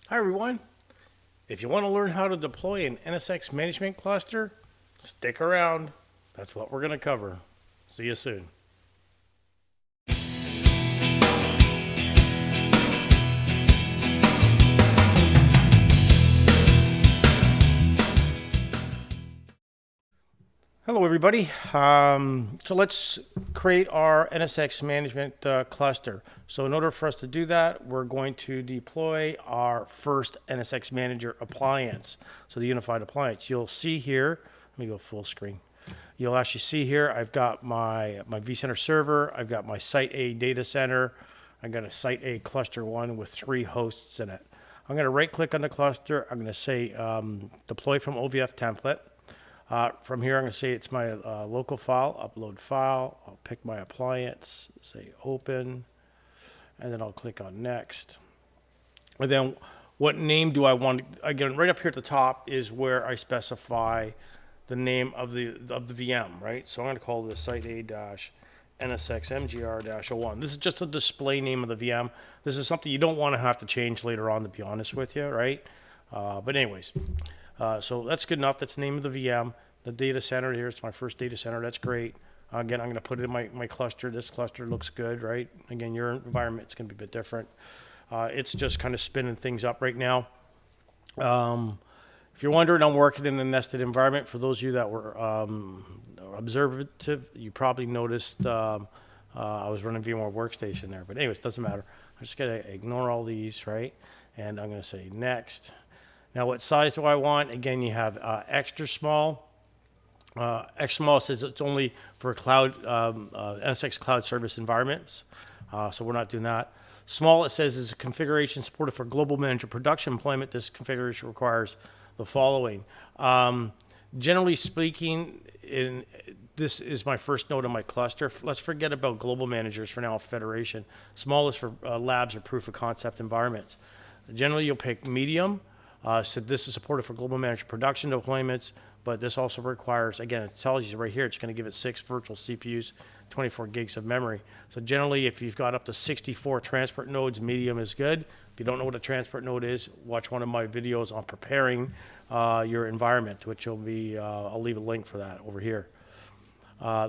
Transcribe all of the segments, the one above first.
Hi everyone. If you want to learn how to deploy an NSX management cluster, stick around. That's what we're going to cover. See you soon. Hello everybody. So let's create our NSX management cluster. So in order for us to do that, we're going to deploy our first NSX manager appliance. So the unified appliance. You'll see here, let me go full screen. You'll actually see here, I've got my vCenter server, I've got my Site A data center, I've got a Site A cluster 1 with 3 hosts in it. I'm going to right click on the cluster, I'm going to say deploy from OVF template. From here, I'm going to say it's my local file, upload file. I'll pick my appliance, say open, and then I'll click on next. And then what name do I want? Again, right up here at the top is where I specify the name of the VM, right? So I'm going to call this Site A-NSX-MGR-01. This is just a display name of the VM. This is something you don't want to have to change later on, to be honest with you, right? But anyways, so that's good enough. That's the name of the VM. The data center here, it's my first data center. That's great. Again, I'm going to put it in my cluster. This cluster looks good, right? Again, your environment is going to be a bit different. It's just kind of spinning things up right now. If you're wondering, I'm working in a nested environment. For those of you that were observative, you probably noticed I was running VMware Workstation there. But anyways, doesn't matter. I'm just going to ignore all these, right? And I'm going to say next. Now, what size do I want? Again, you have extra small. Extra small says it's only for cloud NSX cloud service environments, so we're not doing that. Small, it says, is a configuration supported for global manager production employment. This configuration requires the following. Generally speaking, this is my first node on my cluster. Let's forget about global managers for now, federation. Small is for labs or proof of concept environments. Generally, you'll pick medium. So this is supported for global manager production deployments, but this also requires, again, it tells you right here, it's going to give it 6 virtual CPUs, 24 gigs of memory. So generally, if you've got up to 64 transport nodes, medium is good. If you don't know what a transport node is, watch one of my videos on preparing your environment, which will be, I'll leave a link for that over here.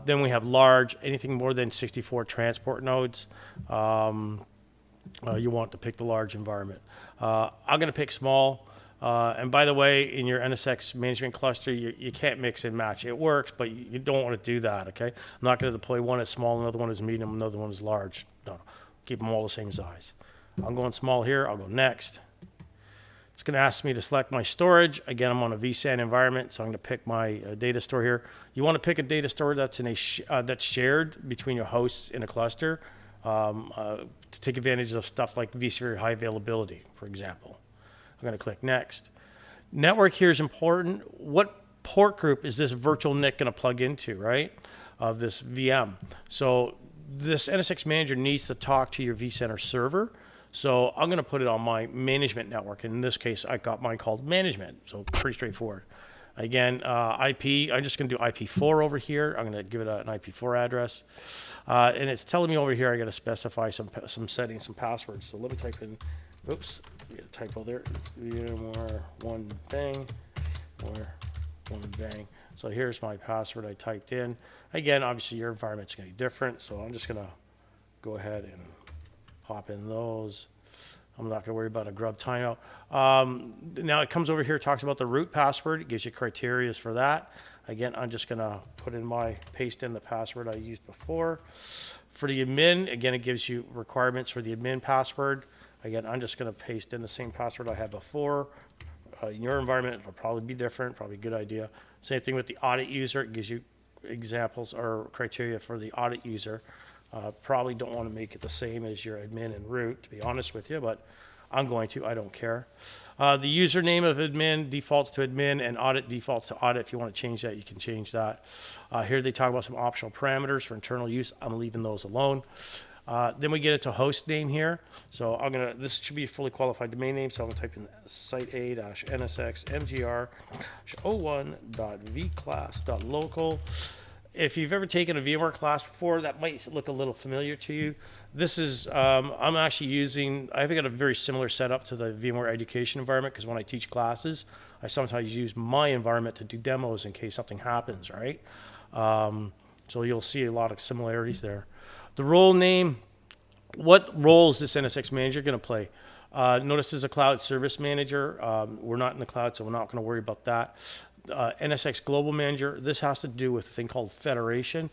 Then we have large, anything more than 64 transport nodes. You want to pick the large environment. I'm going to pick small. And by the way, in your NSX management cluster, you can't mix and match. It works, but you don't want to do that, okay? I'm not going to deploy one as small, another one as medium, another one as large. No, keep them all the same size. I'm going small here. I'll go next. It's going to ask me to select my storage. Again, I'm on a vSAN environment, so I'm going to pick my data store here. You want to pick a data store that's in that's shared between your hosts in a cluster to take advantage of stuff like vSphere high availability, for example. I'm going to click next. Network here is important. What port group is this virtual NIC going to plug into, right, of this VM? So this NSX manager needs to talk to your vCenter server. So I'm going to put it on my management network. In this case, I got mine called management. So pretty straightforward. Again, IP, I'm just going to do IP4 over here. I'm going to give it an IP4 address. And it's telling me over here I got to specify some settings, some passwords. So let me type in, oops, we got a typo there. VMware one bang, or one bang. So here's my password I typed in. Again, obviously your environment's going to be different. So I'm just going to go ahead and pop in those. I'm not going to worry about a grub timeout. Now it comes over here, talks about the root password. It gives you criteria for that. Again, I'm just going to paste in the password I used before. For the admin, again, it gives you requirements for the admin password. Again, I'm just going to paste in the same password I had before. In your environment, it'll probably be different, probably a good idea. Same thing with the audit user. It gives you examples or criteria for the audit user. Probably don't want to make it the same as your admin and root, to be honest with you, but I'm going to. I don't care. The username of admin defaults to admin and audit defaults to audit. If you want to change that, you can change that. Here they talk about some optional parameters for internal use. I'm leaving those alone. Then we get into host name here. So this should be a fully qualified domain name. So I'm going to type in site a-nsx-mgr-01.vclass.local. if you've ever taken a VMware class before, that might look a little familiar to you. This is, I'm actually using, I've got a very similar setup to the VMware education environment, because when I teach classes, I sometimes use my environment to do demos in case something happens, right? So you'll see a lot of similarities there. The role name, what role is this NSX manager going to play? Notice there's a cloud service manager. We're not in the cloud, so we're not going to worry about that. NSX Global Manager, this has to do with a thing called Federation.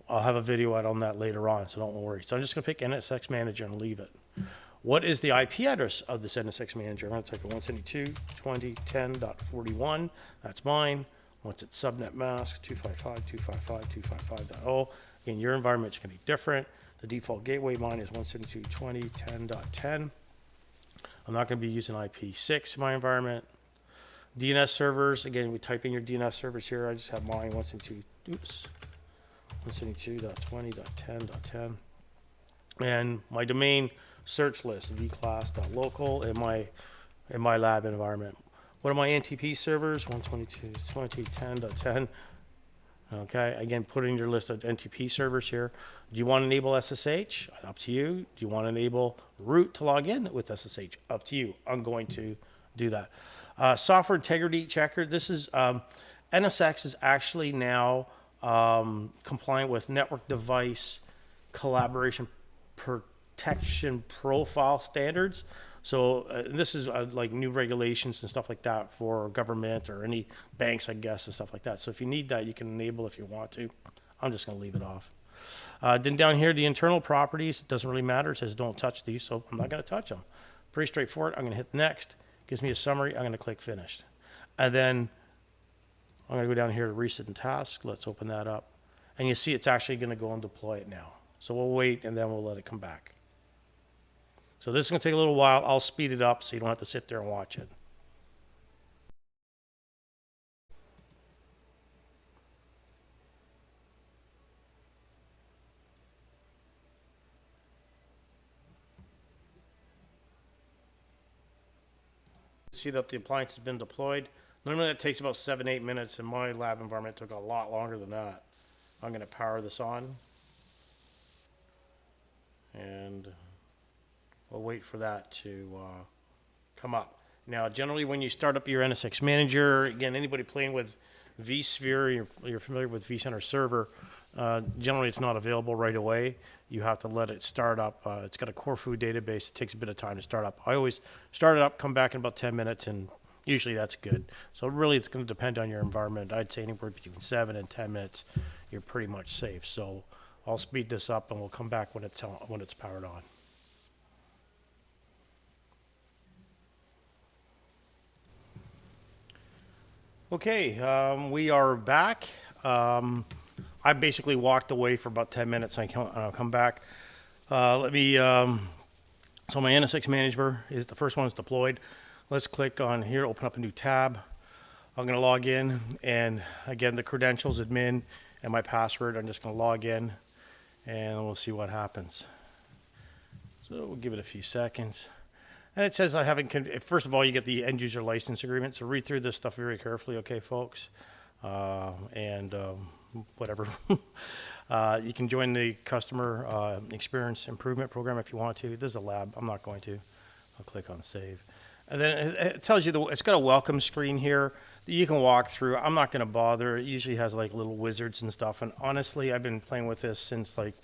I'll have a video out on that later on, so don't worry. So I'm just going to pick NSX Manager and leave it. What is the IP address of this NSX Manager? I'm going to type 172.20.10.41. That's mine. Once it's subnet mask, 255.255.255.0. Again, your environment's going to be different. The default gateway, mine is 172.20.10.10. I'm not going to be using IP6 in my environment. DNS servers, again, we type in your DNS servers here. I just have mine 172.20.10.10. And my domain search list, vclass.local in my lab environment. What are my NTP servers? 122.20.10.10. Okay, again, put in your list of NTP servers here. Do you want to enable SSH? Up to you. Do you want to enable root to log in with SSH? Up to you. I'm going to do that. Software integrity checker. This is NSX is actually now compliant with network device collaboration protection profile standards. So this is like new regulations and stuff like that for government or any banks, I guess, and stuff like that. So if you need that, you can enable if you want to. I'm just going to leave it off. Then down here, the internal properties, it doesn't really matter. It says don't touch these, so I'm not going to touch them. Pretty straightforward. I'm going to hit next. Gives me a summary. I'm going to click finished. And then I'm going to go down here to reset and task. Let's open that up. And you see it's actually going to go and deploy it now. So we'll wait and then we'll let it come back. So this is going to take a little while. I'll speed it up so you don't have to sit there and watch it. See that the appliance has been deployed. Normally that takes about 7-8 minutes. In my lab environment, it took a lot longer than that. I'm going to power this on. And we'll wait for that to come up. Now, generally when you start up your NSX Manager, again, anybody playing with vSphere, you're familiar with vCenter Server, generally it's not available right away. You have to let it start up. It's got a Corfu database. It takes a bit of time to start up. I always start it up, come back in about 10 minutes, and usually that's good. So really it's going to depend on your environment. I'd say anywhere between 7 and 10 minutes, you're pretty much safe. So I'll speed this up and we'll come back when it's powered on. Okay, we are back. I basically walked away for about 10 minutes. I'll come back. So my NSX Manager is the first one is deployed. Let's click on here, open up a new tab. I'm going to log in, and again, the credentials, admin, and my password. I'm just going to log in, and we'll see what happens. So we'll give it a few seconds. And it says I haven't, first of all, you get the end user license agreement. So read through this stuff very carefully, okay, folks? Whatever. You can join the customer experience improvement program if you want to. This is a lab. I'm not going to. I'll click on save. And then it tells you, it's got a welcome screen here that you can walk through. I'm not going to bother. It usually has like little wizards and stuff. And honestly, I've been playing with this since like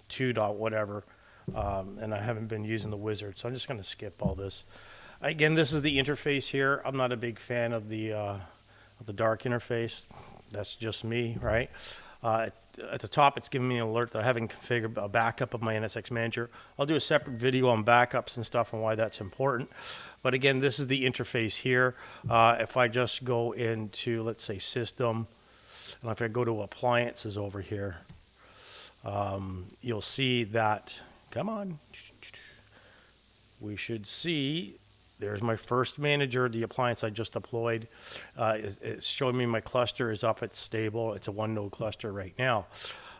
2. Whatever. And I haven't been using the wizard, so I'm just going to skip all this. Again, this is the interface here. I'm not a big fan of the dark interface. That's just me, right? At the top, it's giving me an alert that I haven't configured a backup of my NSX Manager. I'll do a separate video on backups and stuff and why that's important. But again, this is the interface here. If I just go into, let's say, System, and if I go to Appliances over here, you'll see that, come on, we should see, there's my first manager, the appliance I just deployed. It's showing me my cluster is up, it's stable. It's a 1-node cluster right now.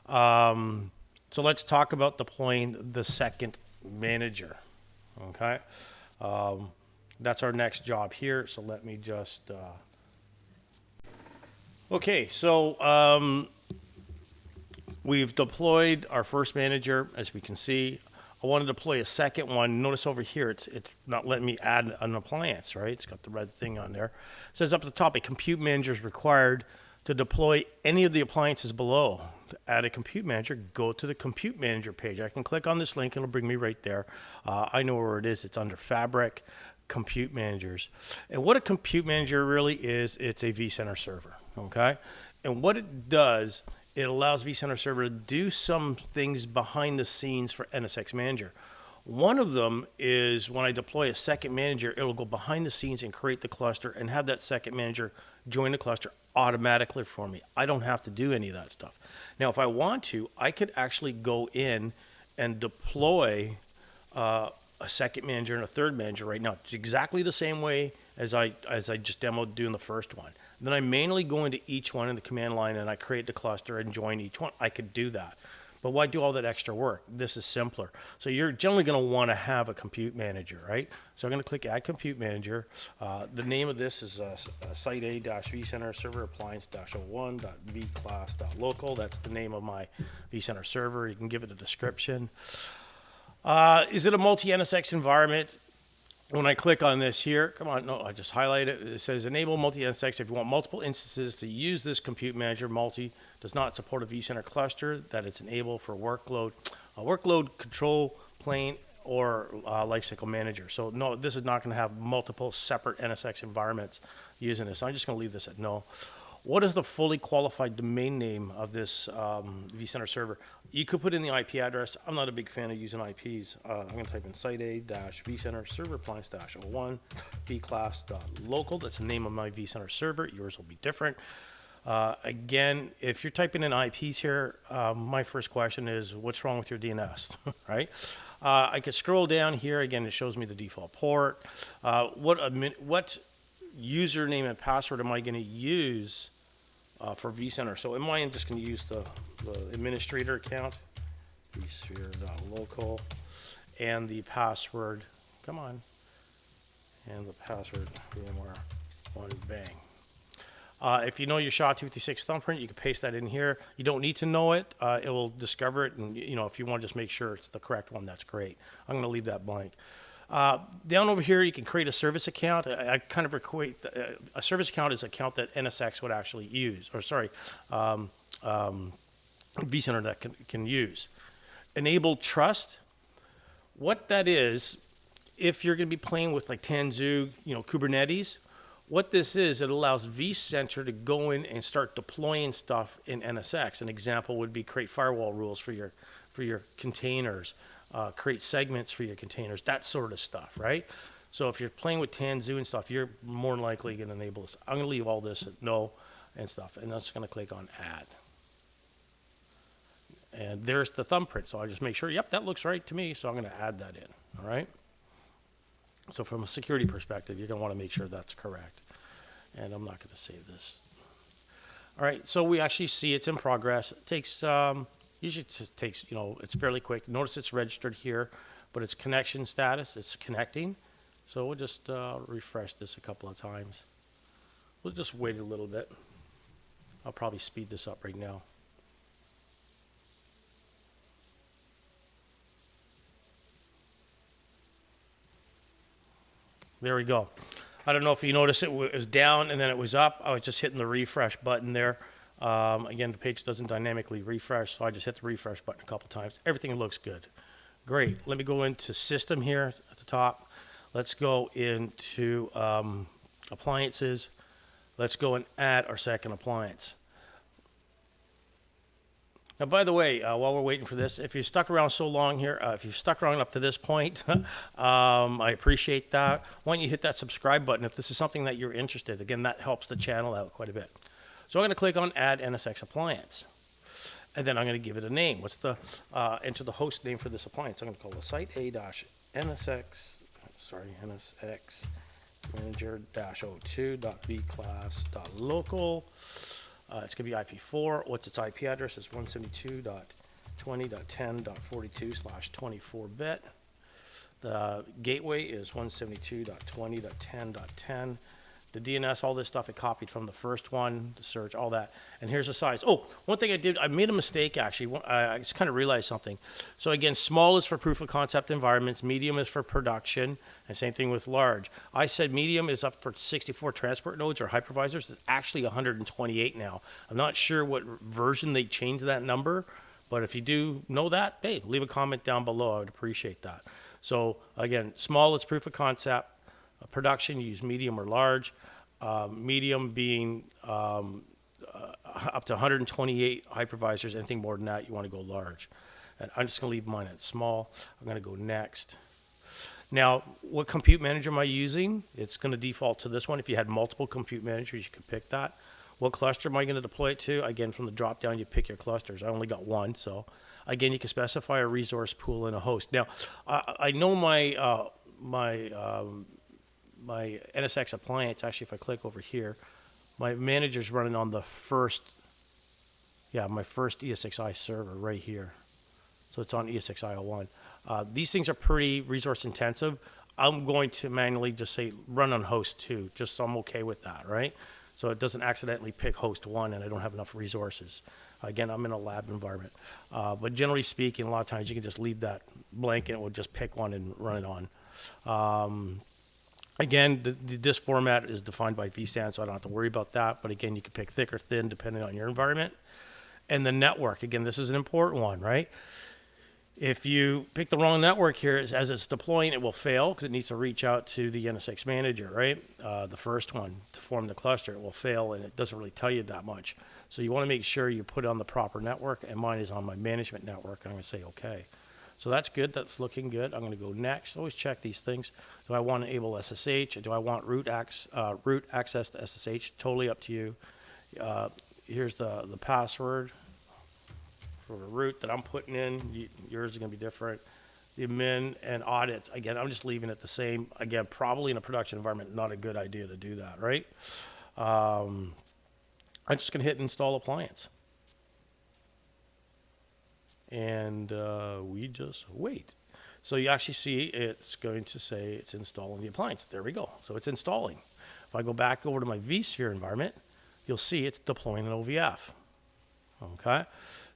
So let's talk about deploying the second manager, okay? That's our next job here, so let me just... Okay, so We've deployed our first manager, as we can see. I want to deploy a second one. Notice over here, it's not letting me add an appliance, right? It's got the red thing on there. It says up at the top, a compute manager is required to deploy any of the appliances below. To add a compute manager, go to the compute manager page. I can click on this link and it'll bring me right there. I know where it is. It's under Fabric, Compute Managers. And what a compute manager really is, it's a vCenter server, okay? And what it does, it allows vCenter Server to do some things behind the scenes for NSX Manager. One of them is when I deploy a second manager, it'll go behind the scenes and create the cluster and have that second manager join the cluster automatically for me. I don't have to do any of that stuff. Now, if I want to, I could actually go in and deploy a second manager and a third manager right now. It's exactly the same way as I just demoed doing the first one. Then I manually go into each one in the command line and I create the cluster and join each one. I could do that. But why do all that extra work? This is simpler. So you're generally going to want to have a compute manager, right? So I'm going to click Add Compute Manager. The name of this is site A-vCenter server appliance-01.vclass.local. That's the name of my vCenter server. You can give it a description. Is it a multi-NSX environment? When I click on this here, come on, no, I just highlight it. It says enable multi-NSX if you want multiple instances to use this compute manager. Multi does not support a vCenter cluster that it's enabled for workload, control plane, or lifecycle manager. So no, this is not going to have multiple separate NSX environments using this. I'm just going to leave this at no. What is the fully qualified domain name of this vCenter server? You could put in the IP address. I'm not a big fan of using IPs. I'm going to type in site A-vCenter server appliance-01 vclass.local. That's the name of my vCenter server. Yours will be different. Again, if you're typing in IPs here, my first question is, what's wrong with your DNS, right? I could scroll down here. Again, it shows me the default port. What username and password am I going to use for vCenter? So am I just going to use the administrator account, vSphere.local, and the password, come on, and the password, VMware one bang. If you know your SHA-256 thumbprint, you can paste that in here. You don't need to know it. It will discover it, and if you want to just make sure it's the correct one, that's great. I'm going to leave that blank. Down over here, you can create a service account. I kind of equate a service account is an account that NSX would actually use, or sorry, vCenter that can use. Enable trust. What that is, if you're going to be playing with like Tanzu, Kubernetes, what this is, it allows vCenter to go in and start deploying stuff in NSX. An example would be create firewall rules for your containers. Create segments for your containers, that sort of stuff, right? So if you're playing with Tanzu and stuff, you're more than likely going to enable this. I'm going to leave all this at no and stuff, and I'm just going to click on Add. And there's the thumbprint, so I just make sure, yep, that looks right to me, so I'm going to add that in, all right? So from a security perspective, you're going to want to make sure that's correct. And I'm not going to save this. All right, so we actually see it's in progress. It takes... usually it takes, it's fairly quick. Notice it's registered here, but it's connection status, it's connecting. So we'll just refresh this a couple of times. We'll just wait a little bit. I'll probably speed this up right now. There we go. I don't know if you noticed it was down and then it was up. I was just hitting the refresh button there. Again, the page doesn't dynamically refresh, so I just hit the refresh button a couple times. Everything looks good. Great. Let me go into System here at the top. Let's go into Appliances. Let's go and add our second appliance. Now, by the way, while we're waiting for this, if you're stuck around so long here, if you've stuck around up to this point, I appreciate that. Why don't you hit that subscribe button if this is something that you're interested in. Again, that helps the channel out quite a bit. So I'm going to click on Add NSX Appliance. And then I'm going to give it a name. What's the, enter the host name for this appliance. I'm going to call the site A-NSX, NSX manager-02.vclass.local. It's going to be IP4. What's its IP address? It's 172.20.10.42/24-bit. The gateway is 172.20.10.10. The DNS, all this stuff, it copied from the first one, the search, all that. And here's the size. Oh, one thing I did, I made a mistake actually. I just kind of realized something. So again, small is for proof of concept environments, medium is for production, and same thing with large. I said medium is up for 64 transport nodes or hypervisors. It's actually 128 now. I'm not sure what version they changed that number, but if you do know that, hey, leave a comment down below. I would appreciate that. So again, small is proof of concept. Production, you use medium or large. Medium being up to 128 hypervisors. Anything more than that, you want to go large. And I'm just going to leave mine at small. I'm going to go next. Now, what compute manager am I using? It's going to default to this one. If you had multiple compute managers, you could pick that. What cluster am I going to deploy it to? Again, from the drop down, you pick your clusters. I only got one, so again, you can specify a resource pool and a host. Now, I know my NSX appliance, actually, if I click over here, my manager's running on the first, my first ESXi server right here. So it's on ESXi 01. These things are pretty resource intensive. I'm going to manually just say run on host 2, just so I'm okay with that, right? So it doesn't accidentally pick host 1 and I don't have enough resources. Again, I'm in a lab environment. But generally speaking, a lot of times you can just leave that blank and it will just pick one and run it on. Again, this format is defined by vSAN, so I don't have to worry about that. But again, you can pick thick or thin depending on your environment. And the network, again, this is an important one, right? If you pick the wrong network here, as it's deploying, it will fail because it needs to reach out to the NSX manager, right? The first one to form the cluster, it will fail and it doesn't really tell you that much. So you want to make sure you put it on the proper network, and mine is on my management network. I'm going to say okay. So that's good. That's looking good. I'm going to go next. Always check these things. Do I want to enable SSH? Do I want root access to SSH? Totally up to you. Here's the password for the root that I'm putting in. Yours is going to be different. The admin and audit. Again, I'm just leaving it the same. Again, probably in a production environment, not a good idea to do that, right? I'm just going to hit install appliance. And we just wait. So you actually see it's going to say it's installing the appliance. There we go. So it's installing. If I go back over to my vSphere environment, you'll see it's deploying an OVF. Okay.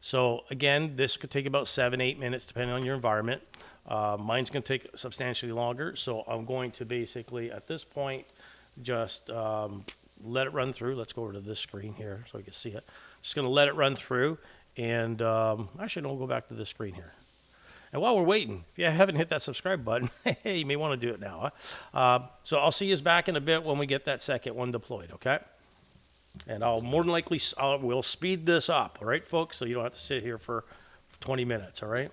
So again, this could take about 7-8 minutes depending on your environment. Mine's going to take substantially longer. So I'm going to basically, at this point, just let it run through. Let's go over to this screen here so you can see it. Just going to let it run through. And actually, no, we'll go back to this screen here. And while we're waiting, if you haven't hit that subscribe button, hey, you may want to do it now. Huh? So I'll see you back in a bit when we get that second one deployed, okay? And I'll more than likely, we'll speed this up, all right, folks? So you don't have to sit here for 20 minutes, all right?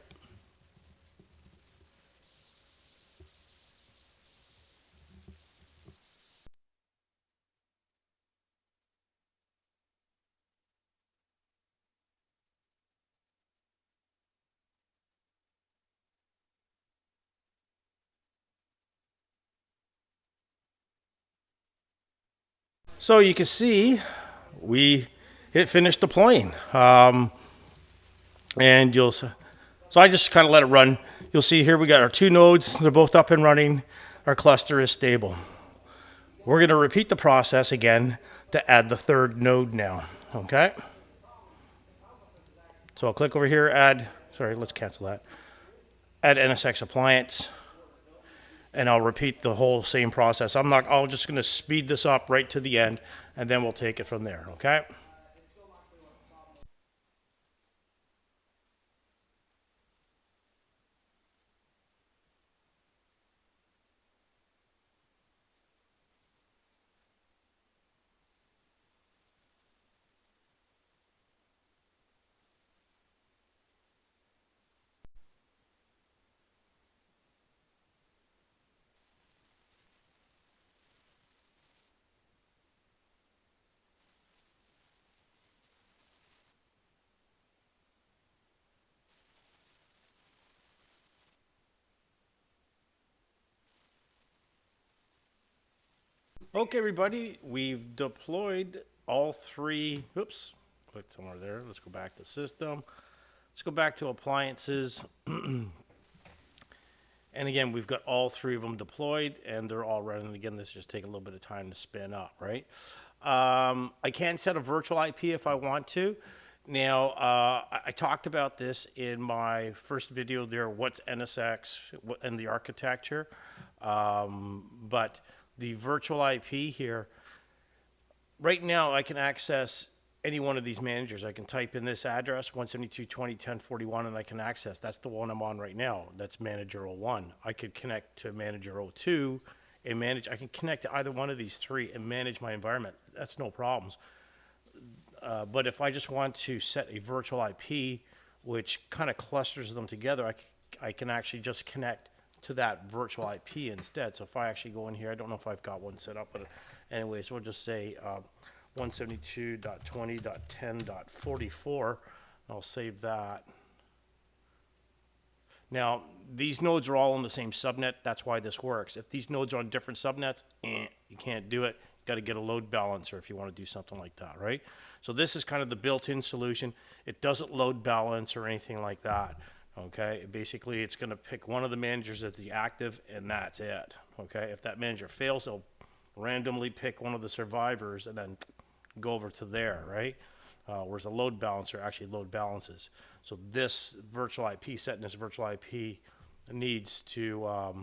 So you can see it finished deploying. And so I just kind of let it run. You'll see here we got our 2 nodes. They're both up and running. Our cluster is stable. We're going to repeat the process again to add the 3rd node now. Okay. So I'll click over here, let's cancel that. Add NSX appliance. And I'll repeat the whole same process. I'm just going to speed this up right to the end, and then we'll take it from there, okay? Okay, everybody, we've deployed all 3. Oops, clicked somewhere there. Let's go back to system. Let's go back to appliances. And again, we've got all three of them deployed and they're all running. Again, this just take a little bit of time to spin up, right? I can set a virtual IP if I want to. Now, I talked about this in my first video there, what's NSX and the architecture. But the virtual IP here, right now I can access any one of these managers. I can type in this address, 172.20.10.41, and I can access. That's the one I'm on right now. That's manager 01. I could connect to manager 02 and manage. I can connect to either one of these three and manage my environment. That's no problems. But if I just want to set a virtual IP, which kind of clusters them together, I can actually just connect to that virtual IP instead. So if I actually go in here, I don't know if I've got one set up, but anyways, we'll just say 172.20.10.44. I'll save that. Now, these nodes are all on the same subnet. That's why this works. If these nodes are on different subnets, you can't do it. You got to get a load balancer if you want to do something like that, right? So this is kind of the built-in solution. It doesn't load balance or anything like that, okay? Basically, it's going to pick one of the managers as the active, and that's it, okay? If that manager fails, it'll randomly pick one of the survivors and then go over to there, right? Whereas a load balancer actually load balances. So this virtual IP, setting this virtual IP needs to,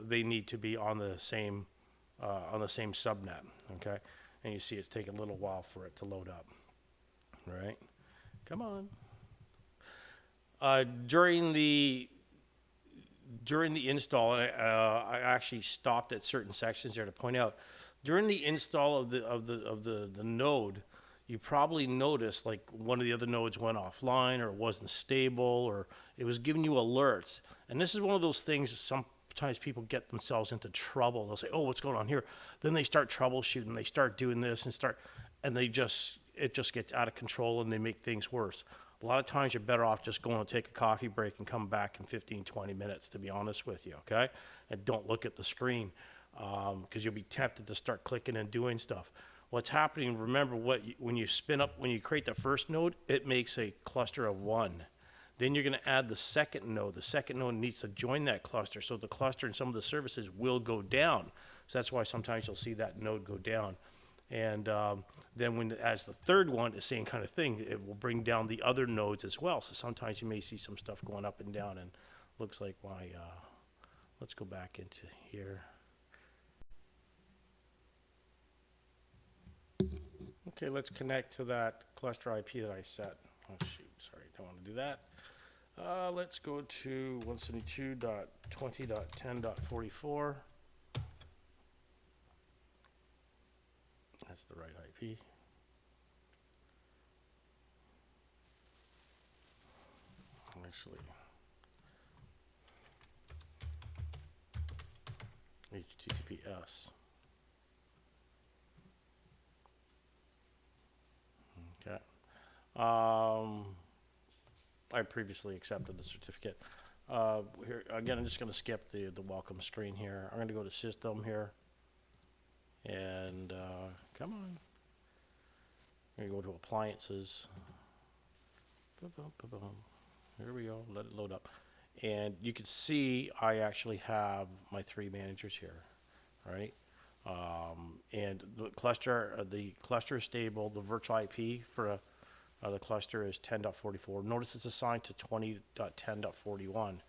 they need to be on the same subnet, okay? And you see it's taking a little while for it to load up, right? Come on. During the install, and I actually stopped at certain sections there to point out, during the install of the node, you probably noticed like one of the other nodes went offline or it wasn't stable or it was giving you alerts. And this is one of those things sometimes people get themselves into trouble. They'll say, oh, what's going on here? Then they start troubleshooting. They start doing this and it just gets out of control and they make things worse. A lot of times you're better off just going to take a coffee break and come back in 15, 20 minutes, to be honest with you, okay? And don't look at the screen because you'll be tempted to start clicking and doing stuff. What's happening, remember, when you create the first node, it makes a cluster of one. Then you're going to add the second node. The second node needs to join that cluster, so the cluster and some of the services will go down. So that's why sometimes you'll see that node go down. And then when as the third one, the same kind of thing, it will bring down the other nodes as well. So sometimes you may see some stuff going up and down, and looks like let's go back into here. Okay, let's connect to that cluster IP that I set. Oh shoot, sorry, don't want to do that. Let's go to 172.20.10.44. That's the right IP. Actually, HTTPS. Okay. I previously accepted the certificate. Here again, I'm just going to skip the welcome screen here. I'm going to go to System here, and come on. I'm going to go to Appliances. Here we go. Let it load up, and you can see I actually have my three managers here, right? And the cluster is stable. The virtual IP for the cluster is 10.44. Notice it's assigned to 20.10.41.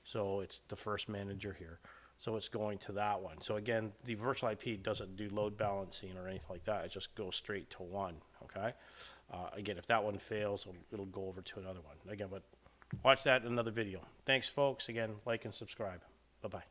So it's the first manager here. So it's going to that one. So again, the virtual IP doesn't do load balancing or anything like that. It just goes straight to one, okay? Again, if that one fails, it'll go over to another one. Again, but watch that in another video. Thanks, folks. Again, like and subscribe. Bye-bye.